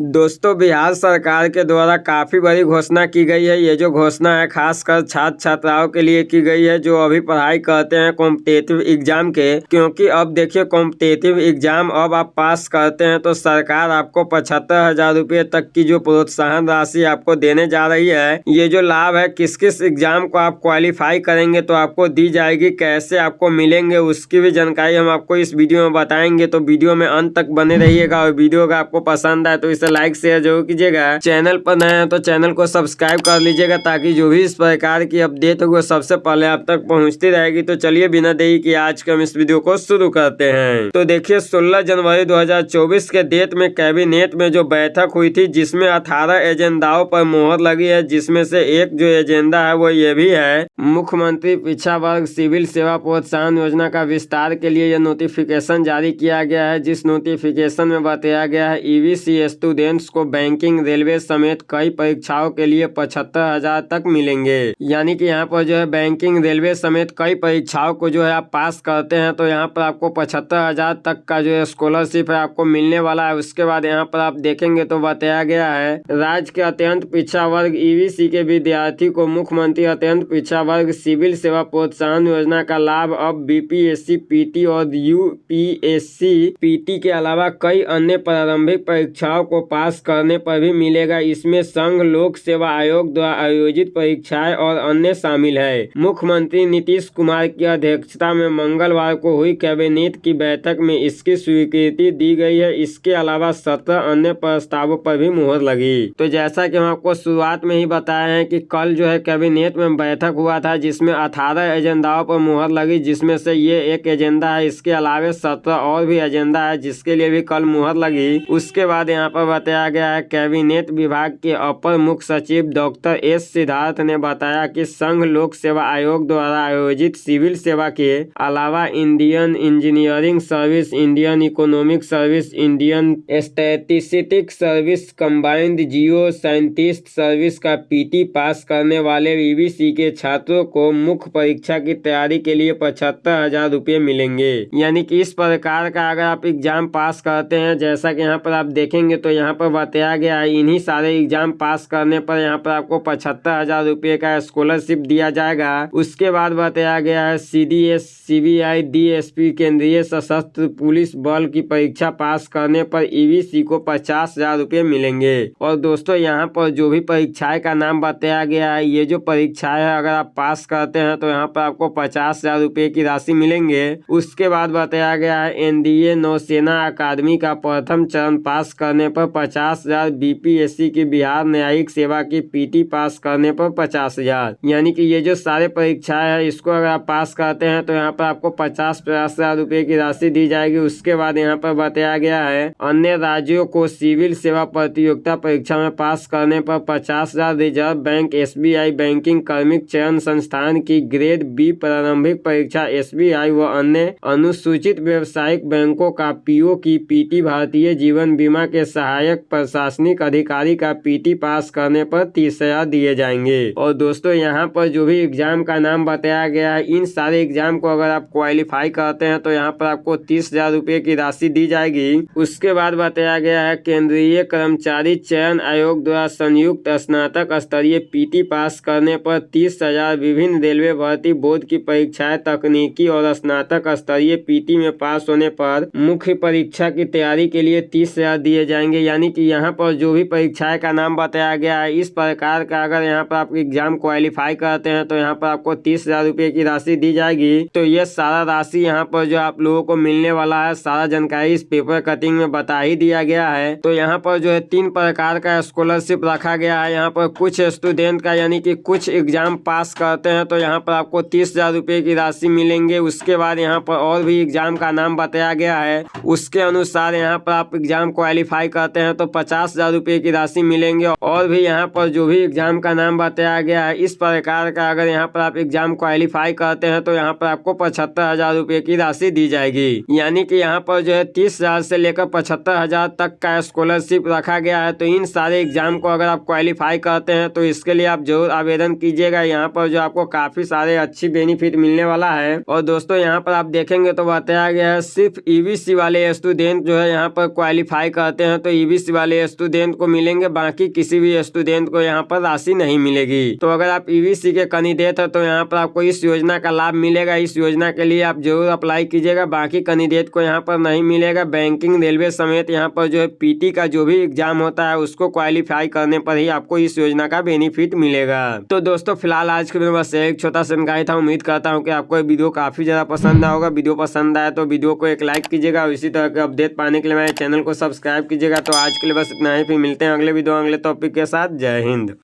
दोस्तों, बिहार सरकार के द्वारा काफ़ी बड़ी घोषणा की गई है। ये जो घोषणा है खासकर छात्र छात्राओं के लिए की गई है जो अभी पढ़ाई करते हैं कॉम्पिटिटिव एग्जाम के। क्योंकि अब देखिए कॉम्पिटिटिव एग्जाम अब आप पास करते हैं तो सरकार आपको 75,000 रुपये तक की जो प्रोत्साहन राशि आपको देने जा रही है। ये जो लाभ है किस किस एग्जाम को आप क्वालिफाई करेंगे तो आपको दी जाएगी, कैसे आपको मिलेंगे उसकी भी जानकारी हम आपको इस वीडियो में बताएंगे। तो वीडियो में अंत तक बने रहिएगा और वीडियो का आपको पसंद आए तो इसे लाइक शेयर जरूर कीजिएगा। चैनल पर नए हैं तो चैनल को सब्सक्राइब कर लीजिएगा ताकि जो भी इस प्रकार की अपडेट होगी सबसे पहले आप तक पहुंचती रहेगी। तो चलिए बिना देरी के आज के हम इस वीडियो को शुरू करते हैं। तो देखिए 16 जनवरी 2024 के डेट में कैबिनेट में जो बैठक हुई थी जिसमें 18 एजेंडाओं पर मोहर लगी है, जिसमें से एक जो एजेंडा है वो ये भी है मुख्यमंत्री पिछड़ा वर्ग सिविल सेवा प्रोत्साहन योजना का विस्तार के लिए यह नोटिफिकेशन जारी किया गया है। जिस नोटिफिकेशन में बताया गया है ईवीसी स्टूडेंट्स को बैंकिंग रेलवे समेत कई परीक्षाओं के लिए 75,000 तक मिलेंगे। यानी कि यहाँ पर जो है बैंकिंग रेलवे समेत कई परीक्षाओं को जो है आप पास करते हैं तो यहाँ पर आपको 75,000 तक का जो है स्कॉलरशिप है आपको मिलने वाला है। उसके बाद यहाँ पर आप देखेंगे तो बताया गया है राज्य के अत्यंत पिछड़ा वर्ग ईवीसी के विद्यार्थी को मुख्यमंत्री अत्यंत पिछड़ा वर्ग सिविल सेवा प्रोत्साहन योजना का लाभ अब बीपीएससी पीटी और यूपीएससी पीटी के अलावा कई अन्य प्रारंभिक परीक्षाओं को पास करने पर भी मिलेगा। इसमें संघ लोक सेवा आयोग द्वारा आयोजित परीक्षाएं और अन्य शामिल है। मुख्यमंत्री नीतीश कुमार की अध्यक्षता में मंगलवार को हुई कैबिनेट की बैठक में इसकी स्वीकृति दी गई है। इसके अलावा 17 अन्य प्रस्तावों पर भी मुहर लगी। तो जैसा कि हम आपको शुरुआत में ही बताए हैं कि कल जो है कैबिनेट में बैठक हुआ था जिसमें 18 एजेंडाओं पर मुहर लगी, जिसमें से ये एक एजेंडा है। इसके अलावा 17 और भी एजेंडा है जिसके लिए भी कल मुहर लगी। उसके बाद यहाँ पर बताया गया है कैबिनेट विभाग के अपर मुख्य सचिव डॉक्टर एस सिद्धार्थ ने बताया कि संघ लोक सेवा आयोग द्वारा आयोजित सिविल सेवा के अलावा Indian engineering service, Indian economic service, Indian statistic service, combined जियो साइंटिस्ट सर्विस का पीटी पास करने वाले ईवीसी के छात्रों को मुख्य परीक्षा की तैयारी के लिए 75,000 रुपये मिलेंगे। यानी कि इस प्रकार का अगर आप एग्जाम पास करते हैं, जैसा कि यहाँ पर आप देखेंगे तो यहाँ पर बताया गया है इन्हीं सारे एग्जाम पास करने पर यहाँ पर आपको 75,000 रुपये का स्कॉलरशिप दिया जाएगा। उसके बाद बताया गया है सीडीएस, सीबीआई, डीएसपी, केंद्रीय सशस्त्र पुलिस बल की परीक्षा पास करने पर ईवीसी को 50,000 रुपये मिलेंगे। और दोस्तों यहाँ पर जो भी परीक्षाएं का नाम बताया गया है, ये जो परीक्षाएं है अगर आप पास करते हैं तो यहाँ पर आपको 50,000 रुपये की राशि मिलेंगे। उसके बाद बताया गया है एनडीए नौसेना अकादमी का प्रथम चरण पास करने पर 50,000, बीपीएससी की बिहार न्यायिक सेवा की पीटी पास करने पर 50,000। यानी कि ये जो सारे परीक्षाएं है इसको अगर आप पास करते हैं तो यहाँ पर आपको 50,000 रुपये की राशि दी जाएगी। उसके बाद यहाँ पर बताया गया है अन्य राज्यों को सिविल सेवा प्रतियोगिता परीक्षा में पास करने पर 50,000, रिजर्व बैंक, एसबीआई बैंकिंग कर्मिक चयन संस्थान की ग्रेड बी प्रारंभिक परीक्षा, एसबीआई व अन्य अनुसूचित व्यवसायिक बैंकों का पीओ की पीटी, भारतीय जीवन बीमा के सहायक प्रशासनिक अधिकारी का पीटी पास करने पर 30,000 दिए जाएंगे। और दोस्तों यहाँ पर जो भी एग्जाम का नाम बताया गया है इन सारे एग्जाम को अगर आप क्वालिफाई करते हैं तो यहाँ पर आपको 30,000 रुपये की राशि दी जाएगी। उसके बाद बताया गया है केंद्रीय कर्मचारी चयन आयोग द्वारा संयुक्त स्नातक स्तरीय पीटी पास करने पर 30,000, विभिन्न रेलवे भर्ती बोर्ड की परीक्षाएं तकनीकी और स्नातक स्तरीय पीटी में पास होने पर मुख्य परीक्षा की तैयारी के लिए 30,000 दिए जाएंगे। यानी कि यहाँ पर जो भी परीक्षाएं का नाम बताया गया है इस प्रकार का अगर यहाँ पर आप एग्जाम क्वालिफाई करते हैं तो यहाँ पर आपको 30,000 रुपये की राशि दी जाएगी। तो ये सारा राशि यहाँ पर जो आप लोगों को मिलने वाला है सारा जानकारी इस पेपर कटिंग में बता ही दिया गया है। तो यहाँ पर जो है 3 प्रकार का स्कॉलरशिप रखा गया है। यहाँ पर कुछ स्टूडेंट का यानी कि कुछ एग्जाम पास करते हैं तो यहाँ पर आपको 30,000 रुपये की राशि मिलेंगे। उसके बाद यहाँ पर और भी एग्जाम का नाम बताया गया है, उसके अनुसार यहाँ पर आप एग्जाम क्वालिफाई करते हैं तो 50,000 रुपये की राशि मिलेंगे। और भी यहाँ पर जो भी एग्जाम का नाम बताया गया है इस प्रकार का अगर यहाँ पर आप एग्जाम क्वालिफाई करते हैं तो यहाँ पर आपको 75,000 रुपये की राशि दी जाएगी। यानी कि यहाँ पर जो है 30,000 से लेकर 75,000 तक का स्कॉलरशिप रखा गया है। तो इन सारे एग्जाम को अगर आप क्वालिफाई करते हैं तो इसके लिए आप जरूर आवेदन कीजिएगा। यहाँ पर जो आपको काफी सारे अच्छी बेनिफिट मिलने वाला है। और दोस्तों यहाँ पर आप देखेंगे तो बताया गया है सिर्फ ईवीसी वाले स्टूडेंट जो है यहाँ पर क्वालिफाई करते हैं तो पीवीसी वाले स्टूडेंट को मिलेंगे, बाकी किसी भी स्टूडेंट को यहाँ पर राशि नहीं मिलेगी। तो अगर आप पीवीसी के कैंडिडेट हो तो यहाँ पर आपको इस योजना का लाभ मिलेगा। इस योजना के लिए आप जरूर अप्लाई कीजिएगा। बाकी कैंडिडेट को यहाँ पर नहीं मिलेगा। बैंकिंग, रेलवे समेत यहाँ पर जो है पीटी का जो भी एग्जाम होता है उसको क्वालिफाई करने पर ही आपको इस योजना का बेनिफिट मिलेगा। तो दोस्तों फिलहाल आज के वीडियो में बस एक छोटा सा जानकारी था। उम्मीद करता हूँ कि आपको ये वीडियो काफी ज्यादा पसंद आया होगा। वीडियो पसंद आया तो वीडियो को एक लाइक कीजिएगा और इसी तरह के अपडेट पाने के लिए मेरे चैनल को सब्सक्राइब कीजिएगा। तो आज के लिए बस इतना ही, फिर मिलते हैं अगले वीडियो अगले टॉपिक के साथ। जय हिंद।